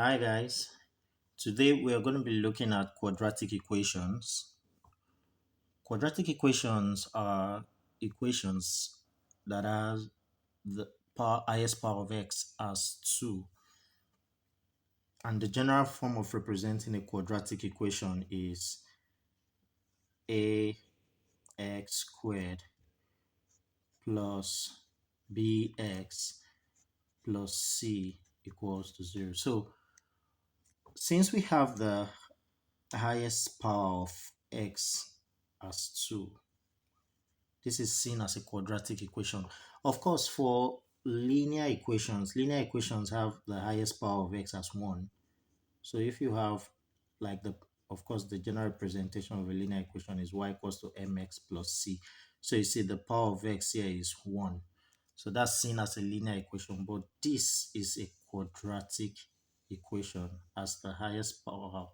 Hi guys, today we are going to be looking at quadratic equations. Quadratic equations are equations that have the highest power of x as 2, and the general form of representing a quadratic equation is ax squared plus bx plus c equals to 0. So since we have the highest power of x as 2, this is seen as a quadratic equation. Of course, for linear equations have the highest power of x as 1. So if you have like of course, the general representation of a linear equation is y equals to mx plus c. So you see the power of x here is 1. So that's seen as a linear equation, but this is a quadratic equation as the highest power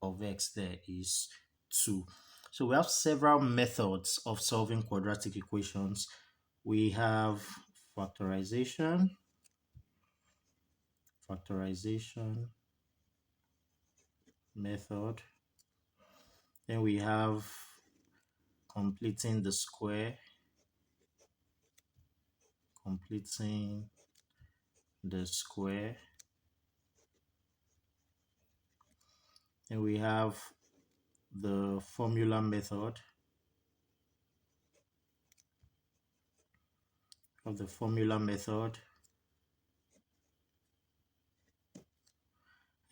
of x there is 2. So we have several methods of solving quadratic equations. We have factorization, factorization method. Then we have completing the square, completing the square. Then we have the formula method of the formula method.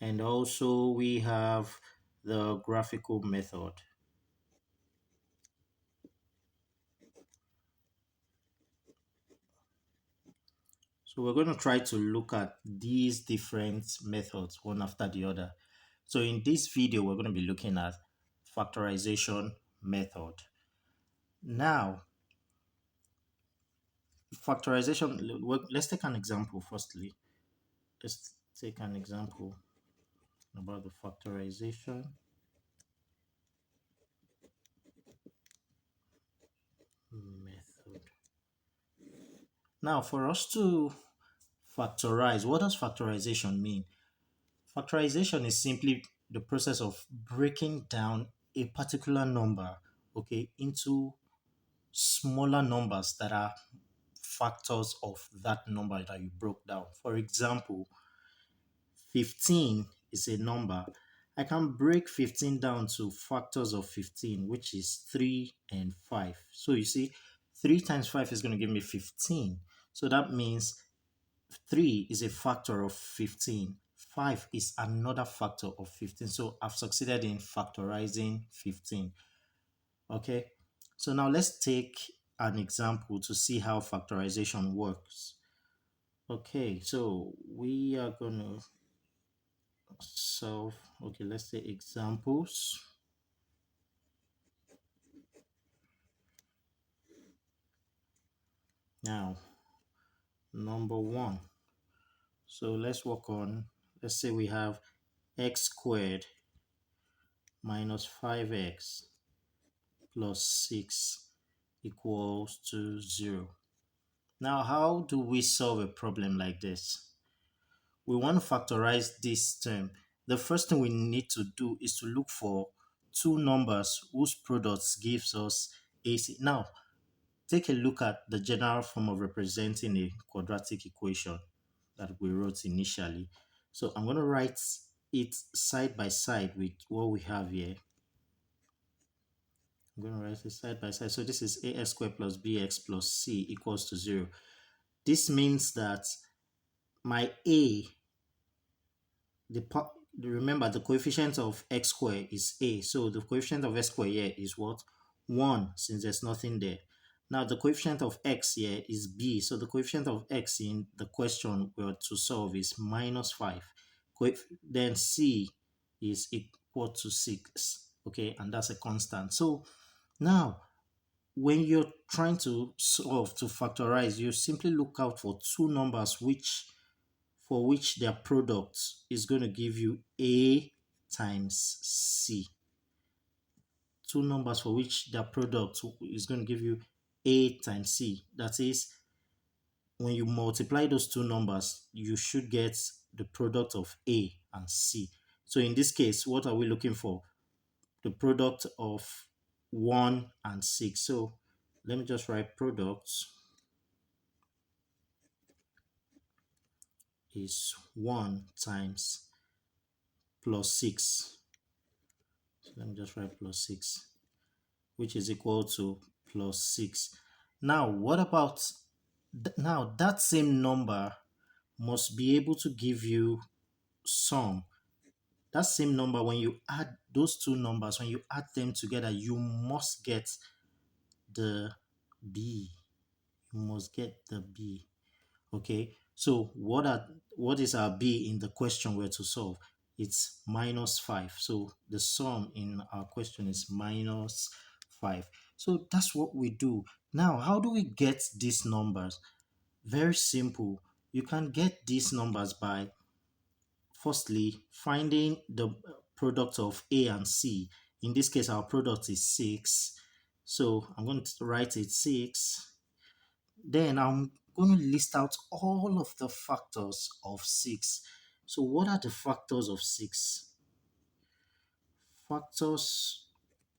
And also we have the graphical method. So we're going to try to look at these different methods one after the other. So in this video, we're going to be looking at factorization method. Now, factorization, let's take an example firstly. Let's take an example about the factorization method. Now, for us to factorize, what does factorization mean? Factorization is simply the process of breaking down a particular number, okay, into smaller numbers that are factors of that number that you broke down. For example, 15 is a number. I can break 15 down to factors of 15, which is 3 and 5. So you see, 3 times 5 is going to give me 15. So that means 3 is a factor of 15. 5 is another factor of 15. So I've succeeded in factorizing 15. Okay, so now let's take an example to see how factorization works. Okay, so we are going to solve, okay, let's say examples. Now, number 1. So let's work on, let's say we have x squared minus 5x plus 6 equals to 0. Now, how do we solve a problem like this? We want to factorize this term. The first thing we need to do is to look for two numbers whose products gives us AC. Now, take a look at the general form of representing a quadratic equation that we wrote initially. So I'm going to write it side by side with what we have here. I'm going to write it side by side. So this is ax squared plus bx plus c equals to 0. This means that my a, remember the coefficient of x squared is a. So the coefficient of x squared here is what? 1, since there's nothing there. Now the coefficient of x here is b. So the coefficient of x in the question we're to solve is minus 5. Then c is equal to 6. Okay, and that's a constant. So now when you're trying to solve to factorize, you simply look out for two numbers for which their product is going to give you a times c. Two numbers for which their product is going to give you a times c. That is, when you multiply those two numbers, you should get the product of A and C. So in this case, what are we looking for? The product of 1 and 6. So let me just write product is 1 times plus 6. So let me just write plus 6, which is equal to plus 6. Now, what about, now that same number must be able to give you sum. That same number, when you add those two numbers, when you add them together, you must get the B. You must get the B. Okay, so what is our B in the question we're to solve? It's minus 5. So the sum in our question is minus 5. So that's what we do. Now, how do we get these numbers? Very simple. You can get these numbers by firstly finding the product of A and C. In this case, our product is 6. So I'm going to write it 6. Then I'm going to list out all of the factors of 6. So what are the factors of 6? Factors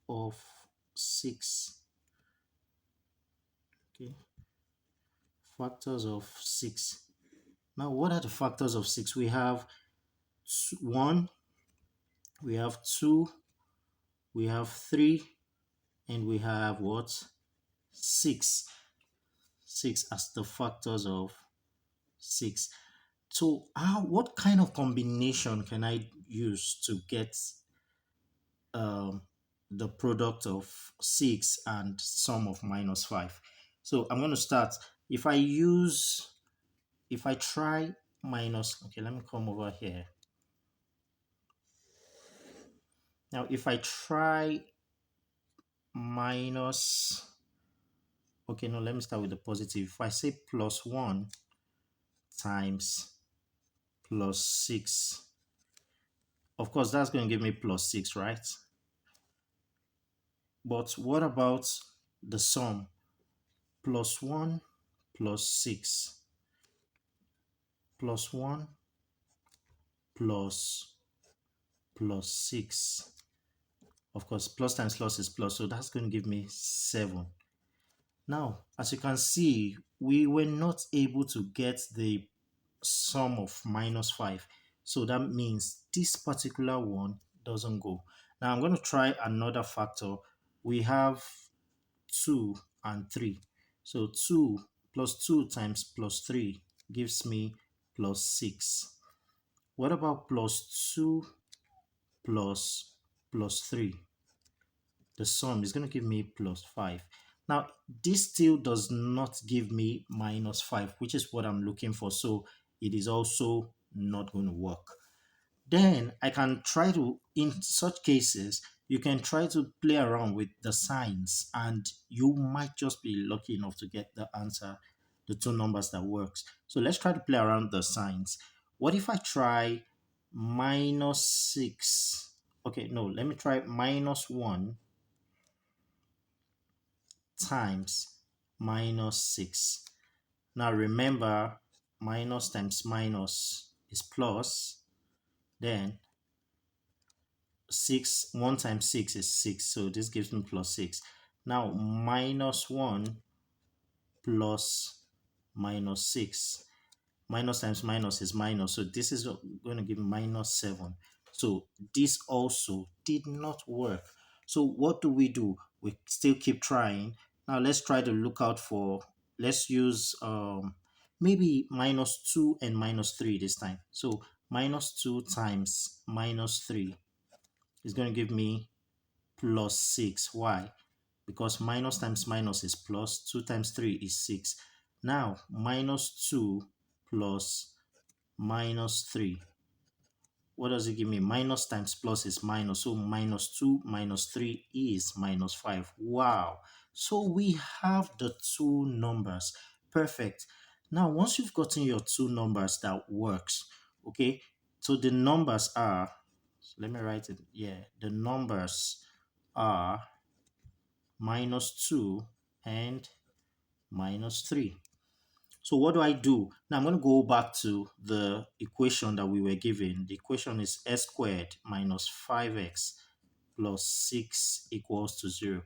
of 6. Okay. Factors of 6. Now, what are the factors of 6? We have 1, we have 2, we have 3, and we have what? 6. 6 as the factors of 6. So what kind of combination can I use to get um, the product of 6 and sum of minus 5? So I'm going to start. If I try minus, okay, let me come over here. Now, if I try minus, okay, no, let me start with the positive. If I say plus 1 times plus 6, of course, that's going to give me plus 6, right? But what about the sum? Plus 1 plus 6 plus 1 plus 6. Of course, plus times plus is plus, so that's going to give me 7. Now, as you can see, we were not able to get the sum of minus 5. So that means this particular one doesn't go. Now I'm going to try another factor. We have 2 and 3. So 2 plus 2 times plus 3 gives me plus 6. What about plus 2 plus 3? The sum is going to give me plus 5. Now, this still does not give me minus 5, which is what I'm looking for. So it is also not going to work. Then I can try to, in such cases, you can try to play around with the signs and you might just be lucky enough to get the answer, the two numbers that works. So let's try to play around the signs. What if I try minus 6? Okay, no, let me try minus 1 times minus 6. Now remember, minus times minus is plus. Then 6, 1 times 6 is 6. So this gives me plus 6. Now minus 1 plus minus 6. Minus times minus is minus. So this is going to give minus 7. So this also did not work. So what do? We still keep trying. Now let's try to look out for, let's use maybe minus 2 and minus 3 this time. So minus 2 times minus 3 is going to give me plus 6. Why? Because minus times minus is plus, 2 times 3 is 6. Now, minus 2 plus minus 3. What does it give me? Minus times plus is minus. So minus 2 minus 3 is minus 5. Wow. So we have the two numbers. Perfect. Now, once you've gotten your two numbers that works, okay, so the numbers are, let me write it. Yeah, the numbers are minus 2 and minus 3. So what do I do? Now I'm going to go back to the equation that we were given. The equation is x squared minus 5x plus 6 equals to 0.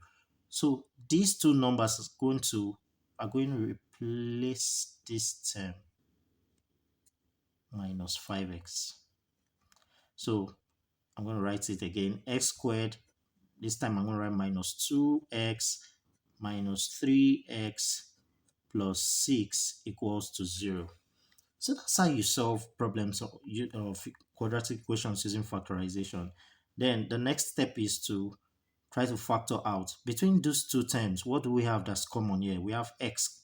So these two numbers are going to replace this term minus 5x. So I'm going to write it again. X squared, this time I'm going to write minus 2x minus 3x plus 6 equals to 0. So that's how you solve problems of quadratic equations using factorization. Then the next step is to try to factor out. Between those two terms, what do we have that's common here? We have x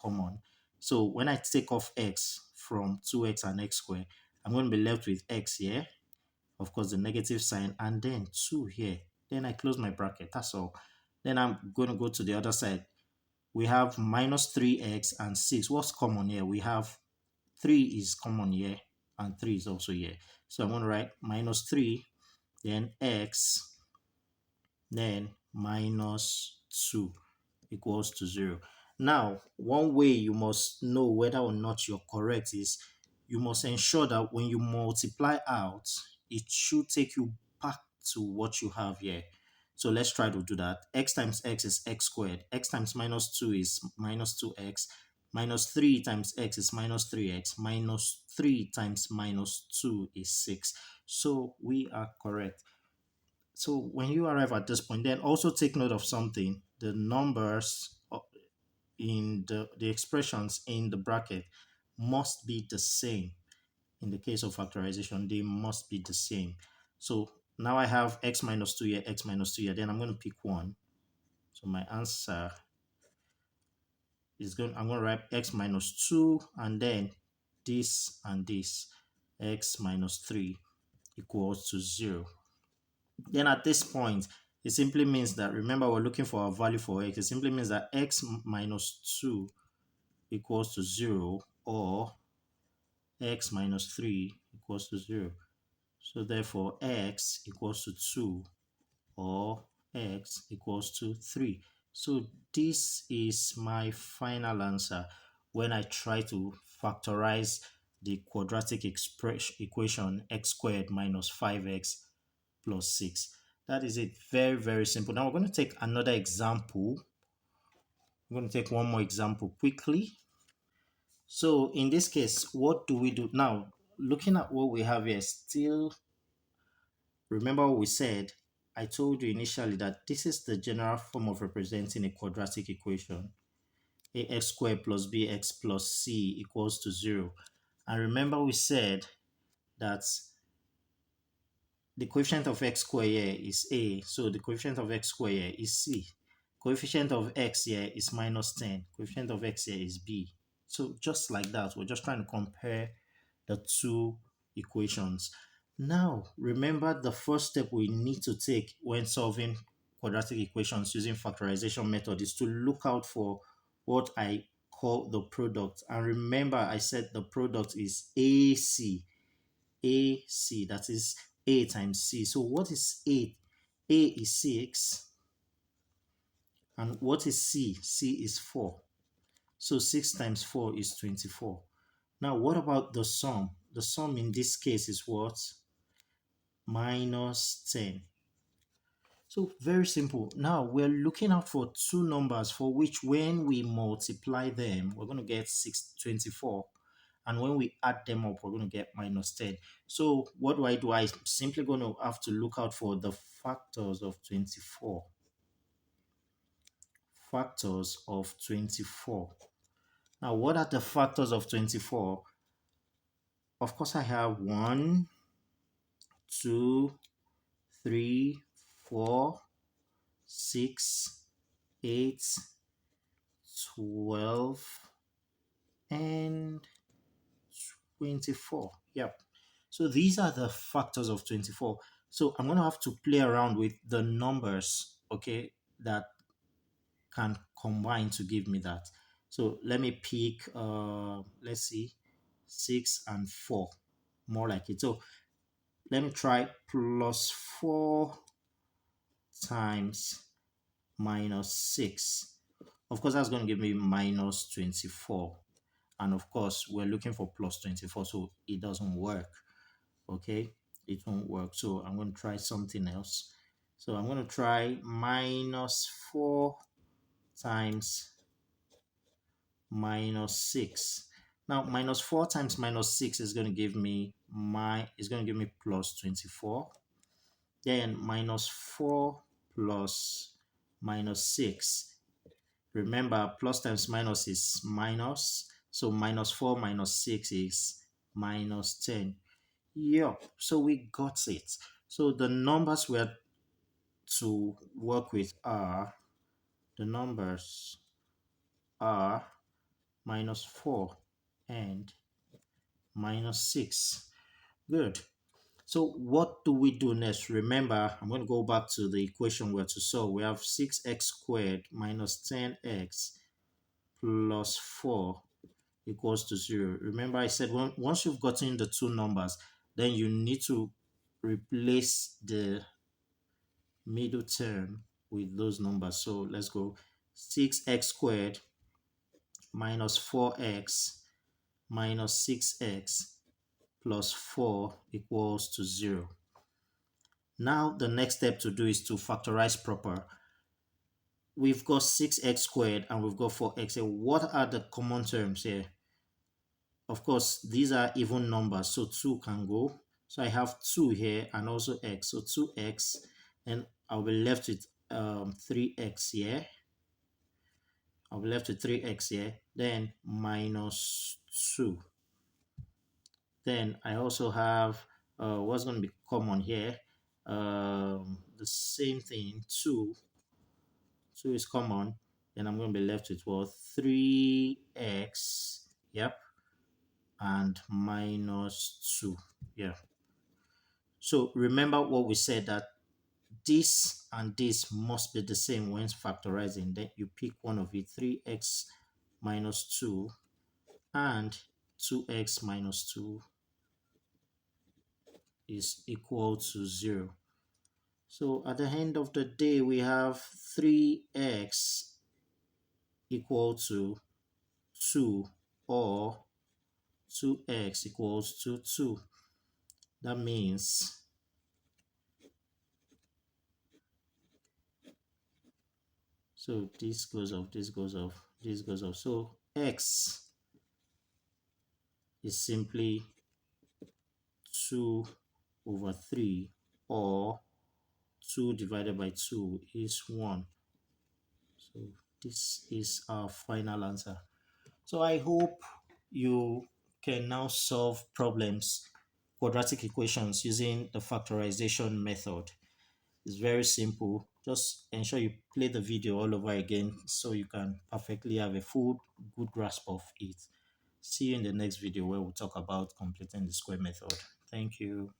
common. So when I take off x from 2x and x squared, I'm going to be left with x here, of course, the negative sign, and then 2 here. Then I close my bracket. That's all. Then I'm going to go to the other side. We have minus 3x and 6. What's common here? We have 3 is common here, and 3 is also here. So I'm going to write minus 3, then x, then minus 2 equals to 0. Now, one way you must know whether or not you're correct is you must ensure that when you multiply out, it should take you back to what you have here. So let's try to do that. X times x is x squared. X times minus 2 is minus 2x. Minus 3 times x is minus 3x. Minus 3 times minus 2 is 6. So we are correct. So when you arrive at this point, then also take note of something. The numbers in the expressions in the bracket must be the same. In the case of factorization, they must be the same. So now I have x minus 2 here, x minus 2 here. Then I'm going to pick one. So my answer is I'm going to write x minus 2 and then this and this, x minus 3 equals to 0. Then at this point, it simply means that, remember, we're looking for a value for x. It simply means that x minus 2 equals to 0 or x minus 3 equals to 0. So therefore, x equals to 2 or x equals to 3. So this is my final answer when I try to factorize the quadratic equation x squared minus 5x plus 6. That is it. Very, very simple. Now we're going to take another example. We're going to take one more example quickly. So in this case, what do we do? Now, looking at what we have here, still remember what we said. I told you initially that this is the general form of representing a quadratic equation. Ax squared plus bx plus c equals to 0. And remember we said that the coefficient of x squared here is a, so the coefficient of x squared here is c. Coefficient of x here is minus 10. Coefficient of x here is b. So just like that, we're just trying to compare the two equations. Now, remember the first step we need to take when solving quadratic equations using factorization method is to look out for what I call the product. And remember, I said the product is AC. AC, that is A times C. So what is A? A is 6. And what is C? C is 4. So 6 times 4 is 24. Now, what about the sum? The sum in this case is what? Minus 10. So very simple. Now, we're looking out for two numbers for which when we multiply them, we're going to get 24. And when we add them up, we're going to get minus 10. So what do? I'm simply going to have to look out for the factors of 24. Factors of 24. Now, what are the factors of 24? Of course, I have 1, 2, 3, 4, 6, 8, 12, and 24. Yep. So these are the factors of 24. So I'm going to have to play around with the numbers, okay, that can combine to give me that. So let me pick, let's see, 6 and 4, more like it. So let me try plus 4 times minus 6. Of course, that's going to give me minus 24. And of course, we're looking for plus 24, so it doesn't work. Okay, it won't work. So I'm going to try something else. So I'm going to try minus 4 times minus 6. Now, minus 4 times minus 6 is going to give me plus 24. Then minus 4 plus minus 6. Remember, plus times minus is minus. So minus 4 minus 6 is minus 10. Yep, so we got it. So the numbers we are to work with are, the numbers are minus 4 and minus 6. Good. So what do we do next? Remember, I'm going to go back to the equation we're to solve. We have 6x squared minus 10x plus 4 equals to 0. Remember, I said once you've gotten the two numbers, then you need to replace the middle term with those numbers. So let's go. 6x squared minus 4x minus 6x plus 4 equals to 0. Now the next step to do is to factorize proper. We've got 6x squared and we've got 4x. What are the common terms here? Of course, these are even numbers, so 2 can go. So I have 2 here and also x. So 2x, and I'll be left with 3x here. I'll be left with 3x here. Then minus 2. Then I also have what's going to be common here. The same thing, 2. 2 is common. Then I'm going to be left with what? 3x. Yep. And minus 2. Yeah. So remember what we said, that this and this must be the same when factorizing. Then you pick one of it, 3x minus 2 and 2x minus 2 is equal to 0. So at the end of the day, we have 3x equal to 2 or 2x equals to 2. That means so this goes off, this goes off, this goes off. So x is simply 2 over 3, or 2 divided by 2 is 1. So this is our final answer. So I hope you can now solve problems, quadratic equations, using the factorization method. It's very simple. Just ensure you play the video all over again so you can perfectly have a full good grasp of it. See you in the next video where we'll talk about completing the square method. Thank you.